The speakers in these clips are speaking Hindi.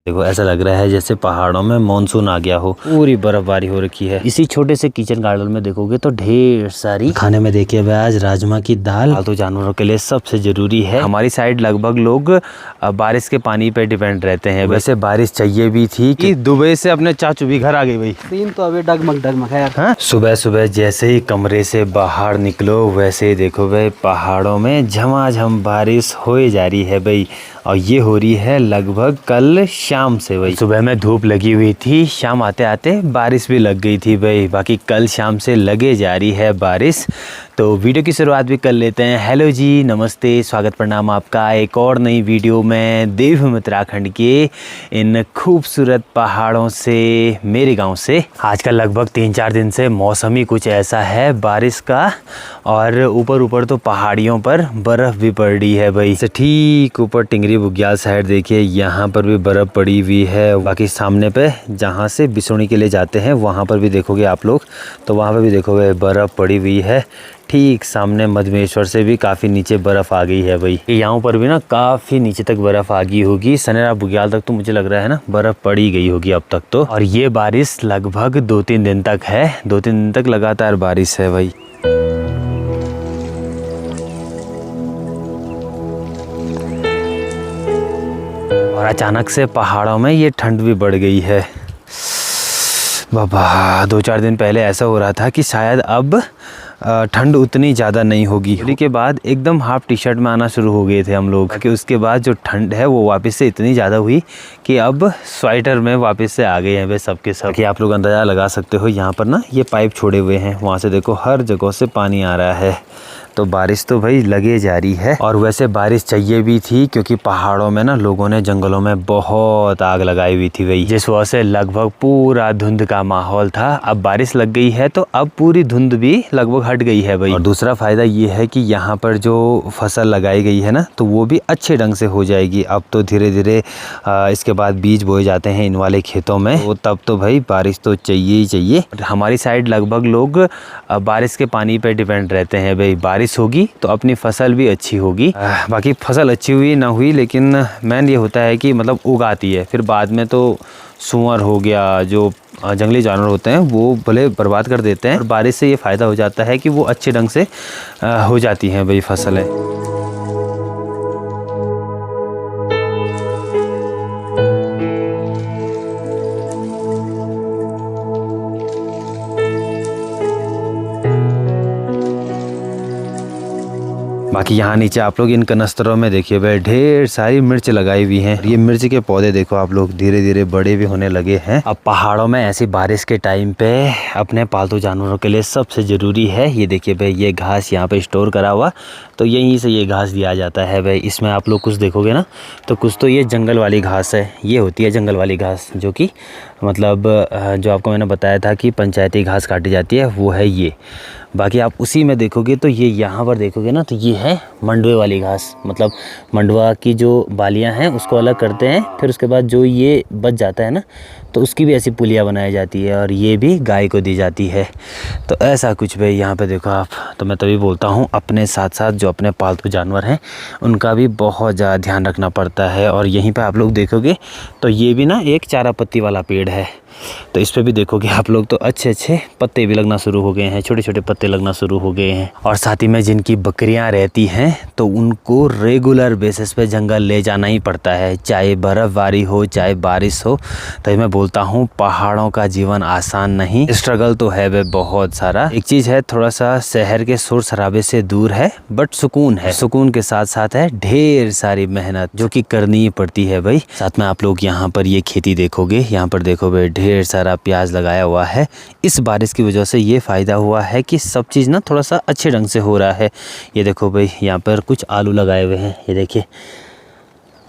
देखो ऐसा लग रहा है जैसे पहाड़ों में मानसून आ गया हो, पूरी बर्फबारी हो रखी है। इसी छोटे से किचन गार्डन में देखोगे तो ढेर सारी खाने में देखिए भाई, आज राजमा की दाल पालतू जानवरों के लिए सबसे जरूरी है। हमारी साइड लगभग लोग बारिश के पानी पे डिपेंड रहते हैं। वैसे बारिश चाहिए भी थी कि दुबई से अपने चाचू भी घर आ गई भाई। सीन तो अभी डगमग है यार। सुबह सुबह जैसे ही कमरे से बाहर निकलो वैसे ही देखो भाई पहाड़ों में झमाझम बारिश हो जा रही है भाई। और ये हो रही है लगभग कल शाम से भाई। सुबह में धूप लगी हुई थी, शाम आते आते बारिश भी लग गई थी भाई। बाकी कल शाम से लगे जा रही है बारिश। तो वीडियो की शुरुआत भी कर लेते हैं। हेलो जी, नमस्ते, स्वागत प्रणाम आपका एक और नई वीडियो में देवभूमि उत्तराखंड के इन खूबसूरत पहाड़ों से, मेरे गांव से। आजकल लगभग 3-4 दिन से मौसम ही कुछ ऐसा है बारिश का, और ऊपर ऊपर तो पहाड़ियों पर बर्फ़ भी पड़ रही है भाई। से ठीक ऊपर टिंगरी बुग्याल साइड देखिए, यहाँ पर भी बर्फ़ पड़ी हुई है। बाकी सामने पे जहाँ से बिसोनी के लिए जाते हैं वहाँ पर भी देखोगे आप लोग, तो वहाँ पर भी देखोगे बर्फ़ पड़ी हुई है। ठीक सामने मधमेश्वर से भी काफ़ी नीचे बर्फ़ आ गई है भाई। यहाँ पर भी ना काफ़ी नीचे तक बर्फ़ आ गई होगी। सनेरा बुग्याल तक तो मुझे लग रहा है ना बर्फ़ पड़ी गई होगी अब तक तो। और ये बारिश लगभग 2-3 दिन तक है, 2-3 दिन तक लगातार बारिश है भाई। और अचानक से पहाड़ों में ये ठंड भी बढ़ गई है बाबा। 2-4 दिन पहले ऐसा हो रहा था कि शायद अब ठंड उतनी ज़्यादा नहीं होगी। होली के बाद एकदम हाफ टी शर्ट में आना शुरू हो गए थे हम लोग, कि उसके बाद जो ठंड है वो वापस से इतनी ज़्यादा हुई कि अब स्वेटर में वापस से आ गए हैं वे सब के सब। कि आप लोग अंदाज़ा लगा सकते हो, यहाँ पर ना ये पाइप छोड़े हुए हैं, वहाँ से देखो हर जगह से पानी आ रहा है। तो बारिश तो भाई लगे जा रही है। और वैसे बारिश चाहिए भी थी क्योंकि पहाड़ों में ना लोगों ने जंगलों में बहुत आग लगाई हुई थी भाई, जिस वजह से लगभग पूरा धुंध का माहौल था। अब बारिश लग गई है तो अब पूरी धुंध भी लगभग हट गई है भाई। और दूसरा फायदा ये है कि यहाँ पर जो फसल लगाई गई है ना, तो वो भी अच्छे ढंग से हो जाएगी। अब तो धीरे धीरे इसके बाद बीज बोए जाते हैं इन वाले खेतों में, तो तब तो भाई बारिश तो चाहिए ही चाहिए। हमारी साइड लगभग लोग बारिश के पानी पे डिपेंड रहते हैं भाई। बारिश होगी तो अपनी फसल भी अच्छी होगी। बाकी फसल अच्छी हुई ना हुई, लेकिन मेन ये होता है कि मतलब उगाती है, फिर बाद में तो सूअर हो गया, जो जंगली जानवर होते हैं वो भले बर्बाद कर देते हैं। और बारिश से ये फ़ायदा हो जाता है कि वो अच्छे ढंग से हो जाती हैं भाई फसलें। बाकी यहाँ नीचे आप लोग इन कनस्तरों में देखिए भाई ढेर सारी मिर्च लगाई हुई हैं। ये मिर्च के पौधे देखो आप लोग धीरे धीरे बड़े भी होने लगे हैं। अब पहाड़ों में ऐसी बारिश के टाइम पे अपने पालतू जानवरों के लिए सबसे ज़रूरी है, ये देखिए भाई ये घास यहाँ पे स्टोर करा हुआ, तो यहीं से ये घास दिया जाता है भाई। इसमें आप लोग कुछ देखोगे ना, तो कुछ तो ये जंगल वाली घास है, ये होती है जंगल वाली घास, जो कि मतलब जो आपको मैंने बताया था कि पंचायती घास काटी जाती है, वो है ये। बाकी आप उसी में देखोगे तो ये यहाँ पर देखोगे ना, तो ये है मंडवे वाली घास। मतलब मंडवा की जो बालियाँ हैं उसको अलग करते हैं, फिर उसके बाद जो ये बच जाता है ना, तो उसकी भी ऐसी पुलिया बनाई जाती है और ये भी गाय को दी जाती है। तो ऐसा कुछ भाई यहाँ पे देखो आप। तो मैं तभी बोलता हूँ अपने साथ साथ जो अपने पालतू जानवर हैं उनका भी बहुत ज़्यादा ध्यान रखना पड़ता है। और यहीं पे आप लोग देखोगे तो ये भी ना एक चारा पत्ती वाला पेड़ है, तो इस पे भी देखोगे आप लोग तो अच्छे अच्छे पत्ते भी लगना शुरू हो गए हैं, छोटे छोटे पत्ते लगना शुरू हो गए हैं। और साथ ही में जिनकी बकरियां रहती हैं तो उनको रेगुलर बेसिस पे जंगल ले जाना ही पड़ता है, चाहे बर्फबारी हो चाहे बारिश हो। तो मैं बोलता हूँ पहाड़ों का जीवन आसान नहीं, स्ट्रगल तो है वे बहुत सारा। एक चीज़ है, थोड़ा सा शहर के शोर शराबे से दूर है, बट सुकून है। सुकून के साथ साथ है ढेर सारी मेहनत जो कि करनी ही पड़ती है भाई। साथ में आप लोग यहाँ पर ये खेती देखोगे, यहाँ पर देखो भाई ढेर सारा प्याज लगाया हुआ है। इस बारिश की वजह से ये फ़ायदा हुआ है कि सब चीज़ ना थोड़ा सा अच्छे ढंग से हो रहा है। ये देखो भाई यहाँ पर कुछ आलू लगाए हुए हैं, ये देखिए।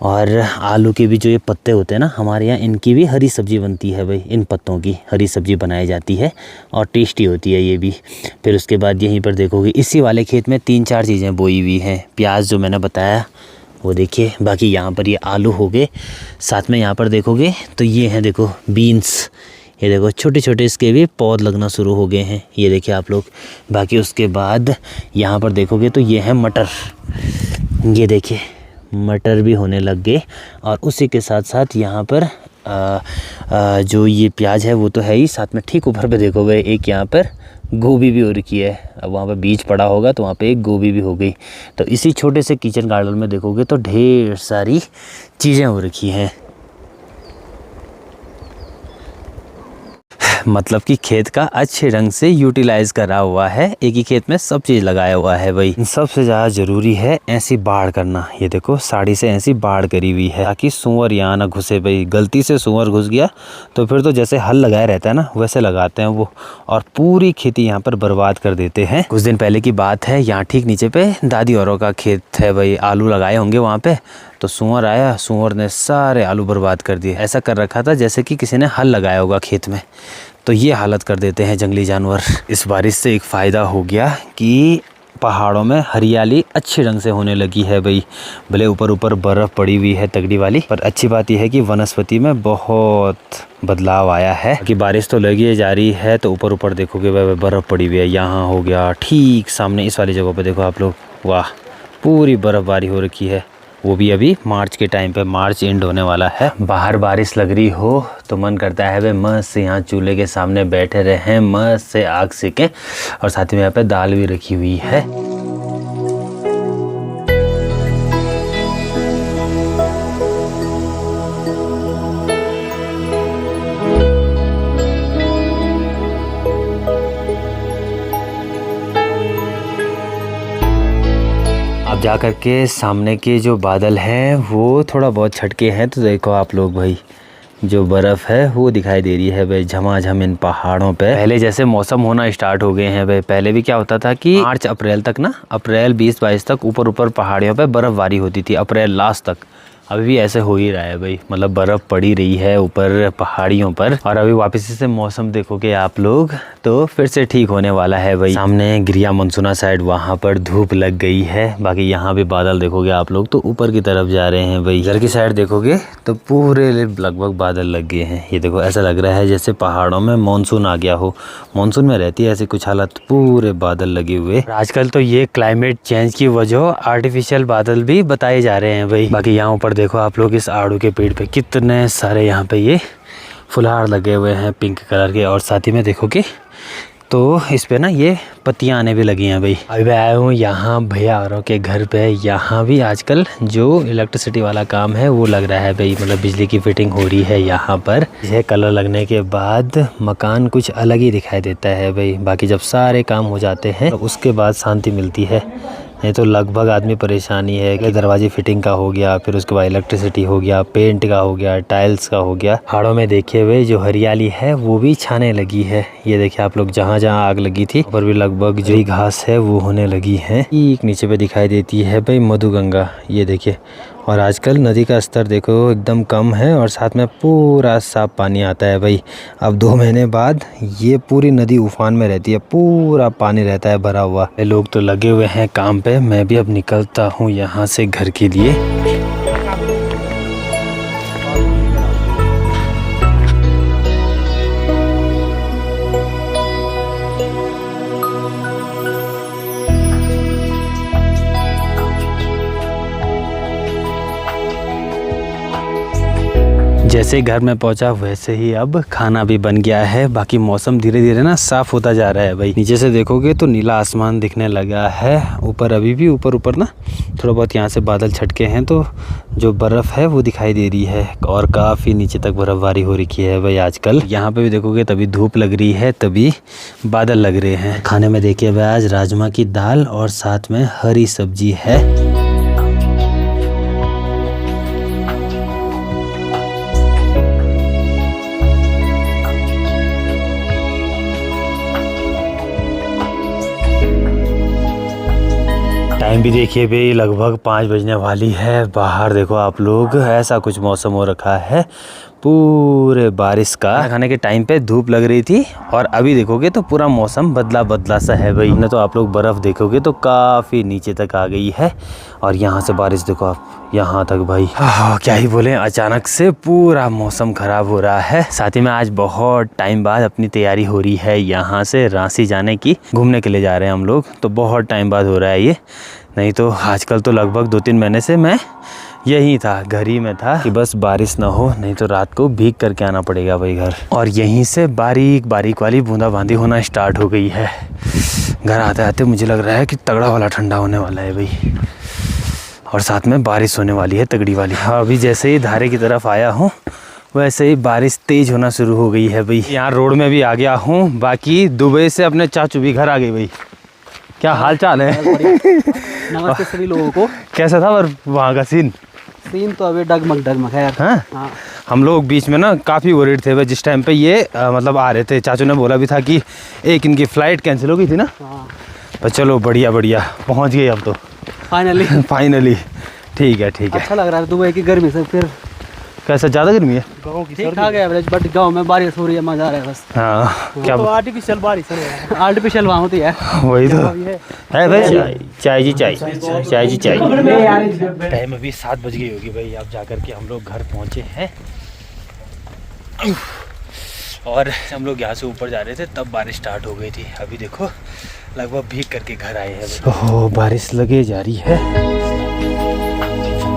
और आलू के भी जो ये पत्ते होते हैं ना, हमारे यहाँ इनकी भी हरी सब्ज़ी बनती है भाई। इन पत्तों की हरी सब्ज़ी बनाई जाती है और टेस्टी होती है ये भी। फिर उसके बाद यहीं पर देखोगे इसी वाले खेत में 3-4 चीज़ें बोई हुई हैं। प्याज जो मैंने बताया वो देखिए, बाकी यहाँ पर ये आलू हो गए। साथ में यहाँ पर देखोगे तो ये हैं देखो बीन्स, ये देखो छोटे छोटे इसके भी पौध लगना शुरू हो गए हैं, ये देखिए आप लोग। बाकी उसके बाद यहाँ पर देखोगे तो ये है मटर, ये देखिए मटर भी होने लग गए। और उसी के साथ साथ यहाँ पर जो ये प्याज है वो तो है ही, साथ में ठीक ऊपर पे देखो भाई एक यहाँ पर गोभी भी हो रखी है। अब वहाँ पे बीज पड़ा होगा तो वहाँ पे एक गोभी भी हो गई। तो इसी छोटे से किचन गार्डन में देखोगे तो ढेर सारी चीज़ें हो रखी हैं। मतलब कि खेत का अच्छे ढंग से यूटिलाइज करा हुआ है, एक ही खेत में सब चीज़ लगाया हुआ है भाई। सबसे ज़्यादा ज़रूरी है ऐसी बाड़ करना। ये देखो साड़ी से ऐसी बाड़ करी हुई है ताकि सुअर यहाँ ना घुसे भाई। गलती से सुअर घुस गया तो फिर तो जैसे हल लगाया रहता है ना वैसे लगाते हैं वो, और पूरी खेती यहाँ पर बर्बाद कर देते हैं। कुछ दिन पहले की बात है, यहाँ ठीक नीचे पे दादी औरों का खेत है भाई, आलू लगाए होंगे वहाँ पे। तो सुअर आया, सुअर ने सारे आलू बर्बाद कर दिए। ऐसा कर रखा था जैसे कि किसी ने हल लगाया होगा खेत में। तो ये हालत कर देते हैं जंगली जानवर। इस बारिश से एक फ़ायदा हो गया कि पहाड़ों में हरियाली अच्छे ढंग से होने लगी है भाई। भले ऊपर ऊपर बर्फ़ पड़ी हुई है तगड़ी वाली, पर अच्छी बात यह है कि वनस्पति में बहुत बदलाव आया है। कि बारिश तो लगी जा रही है तो ऊपर ऊपर देखोगे भाई बर्फ़ पड़ी हुई है। यहाँ हो गया ठीक सामने इस वाली जगह पे देखो आप लोग, वाह पूरी बर्फ़बारी हो रखी है। वो भी अभी मार्च के टाइम पे, मार्च एंड होने वाला है। बाहर बारिश लग रही हो तो मन करता है वे मस्त से यहाँ चूल्हे के सामने बैठे रहें, मस्त से आग सेकें, और साथ में यहाँ पे दाल भी रखी हुई है। अब जा कर के सामने के जो बादल हैं वो थोड़ा बहुत छटके हैं, तो देखो आप लोग भाई जो बर्फ़ है वो दिखाई दे रही है भाई झमाझम इन पहाड़ों पे। पहले जैसे मौसम होना स्टार्ट हो गए हैं भाई। पहले भी क्या होता था कि मार्च अप्रैल तक ना, अप्रैल 20-22 तक ऊपर ऊपर पहाड़ियों पे बर्फ़बारी होती थी, अप्रैल लास्ट तक। अभी भी ऐसे हो ही रहा है भाई, मतलब बर्फ़ पड़ी रही है ऊपर पहाड़ियों पर। और अभी वापस से मौसम देखोगे आप लोग तो फिर से ठीक होने वाला है भाई। सामने गिरिया मनसुना साइड वहाँ पर धूप लग गई है, बाकी यहाँ भी बादल देखोगे आप लोग तो ऊपर की तरफ जा रहे हैं भाई। इधर की साइड देखोगे तो पूरे लगभग बादल लग गए हैं। ये देखो ऐसा लग रहा है जैसे पहाड़ों में मानसून आ गया हो। मानसून में रहती है ऐसी कुछ हालत, पूरे बादल लगे हुए। आजकल तो ये क्लाइमेट चेंज की वजह आर्टिफिशियल बादल भी बताए जा रहे हैं भाई। बाकी यहाँ ऊपर देखो आप लोग इस आड़ू के पेड़ पे कितने सारे यहाँ पे ये फुलहार लगे हुए हैं पिंक कलर के, और साथ ही में देखोगे तो इस पे ना ये पत्तियाँ आने भी लगी हैं भाई। अभी मैं आया हूँ यहाँ भैया औरों के घर पे। यहाँ भी आजकल जो इलेक्ट्रिसिटी वाला काम है वो लग रहा है भाई, मतलब बिजली की फिटिंग हो रही है यहाँ पर। यह कलर लगने के बाद मकान कुछ अलग ही दिखाई देता है भाई। बाकी जब सारे काम हो जाते हैं तो उसके बाद शांति मिलती है, नहीं तो लगभग आदमी परेशानी है कि दरवाजे फिटिंग का हो गया, फिर उसके बाद इलेक्ट्रिसिटी हो गया, पेंट का हो गया, टाइल्स का हो गया। पहाड़ों में देखिए हुए जो हरियाली है वो भी छाने लगी है। ये देखिए आप लोग जहाँ जहाँ आग लगी थी ऊपर भी लगभग जो घास है वो होने लगी है। एक नीचे पे दिखाई देती है भाई मधुगंगा, ये देखिए। और आजकल नदी का स्तर देखो एकदम कम है और साथ में पूरा साफ पानी आता है भाई। अब 2 महीने बाद ये पूरी नदी उफान में रहती है, पूरा पानी रहता है भरा हुआ। लोग तो लगे हुए हैं काम पे, मैं भी अब निकलता हूँ यहाँ से घर के लिए। जैसे घर में पहुंचा वैसे ही अब खाना भी बन गया है। बाकी मौसम धीरे धीरे ना साफ होता जा रहा है भाई। नीचे से देखोगे तो नीला आसमान दिखने लगा है। ऊपर अभी भी ऊपर ना थोड़ा बहुत यहाँ से बादल छटके हैं तो जो बर्फ़ है वो दिखाई दे रही है, और काफ़ी नीचे तक बर्फ़बारी हो रखी है भाई आजकल। यहाँ पे भी देखोगे तभी धूप लग रही है तभी बादल लग रहे हैं। खाने में देखिए भाई आज राजमा की दाल और साथ में हरी सब्जी है। टाइम भी देखिए भाई लगभग 5 बजने वाली है। बाहर देखो आप लोग ऐसा कुछ मौसम हो रखा है पूरे बारिश का। खाने के टाइम पे धूप लग रही थी और अभी देखोगे तो पूरा मौसम बदला सा है भाई। न तो आप लोग बर्फ़ देखोगे तो काफ़ी नीचे तक आ गई है, और यहाँ से बारिश देखो आप यहाँ तक भाई। क्या ही बोले, अचानक से पूरा मौसम ख़राब हो रहा है। साथ ही में आज बहुत टाइम बाद अपनी तैयारी हो रही है यहाँ से रांसी जाने की। घूमने के लिए जा रहे हैं हम लोग, तो बहुत टाइम बाद हो रहा है ये। नहीं तो आजकल तो लगभग 2-3 महीने से मैं यही था, घर ही में था कि बस बारिश ना हो, नहीं तो रात को भीग करके आना पड़ेगा भाई घर। और यहीं से बारीक बारीक वाली बूंदाबांदी होना स्टार्ट हो गई है। घर आते आते मुझे लग रहा है कि तगड़ा वाला ठंडा होने वाला है भाई, और साथ में बारिश होने वाली है तगड़ी वाली। हाँ, अभी जैसे ही धारे की तरफ आया हूँ वैसे ही बारिश तेज होना शुरू हो गई है भाई। यहाँ रोड में भी आ गया हूँ। बाकी दुबई से अपने चाचू भी घर आ गए भाई। क्या हाल चाल है? नमस्ते सभी लोगों को। कैसा था वहाँ का सीन? सीन तो अभी डगमग है यार। हाँ, हम लोग बीच में ना काफ़ी वरीड थे भाई जिस टाइम पे ये मतलब आ रहे थे। चाचू ने बोला भी था कि एक इनकी फ़्लाइट कैंसिल हो गई थी ना। हाँ। पर चलो बढ़िया बढ़िया पहुँच गए अब तो फाइनली। ठीक है। अच्छा लग रहा है दुबई की गर्मी से। फिर कैसा, ज़्यादा गर्मी है? ठीक ठाक है एवरेज, बट गाँव में बारिश हो रही है, मजा आ रहा है बस। हाँ, क्या तो आर्टिफिशियल बारिश है, आर्टिफिशियल वहाँ होती है। वही तो है भाई। चाय जी चाय। टाइम अभी 7 बज गई होगी भाई। अब जाकर के हम लोग घर पहुँचे हैं और हम लोग यहाँ से ऊपर जा रहे थे तब बारिश स्टार्ट हो गई थी। अभी देखो लगभग भीग करके घर आए हैं। ओह, बारिश लगे जा रही है।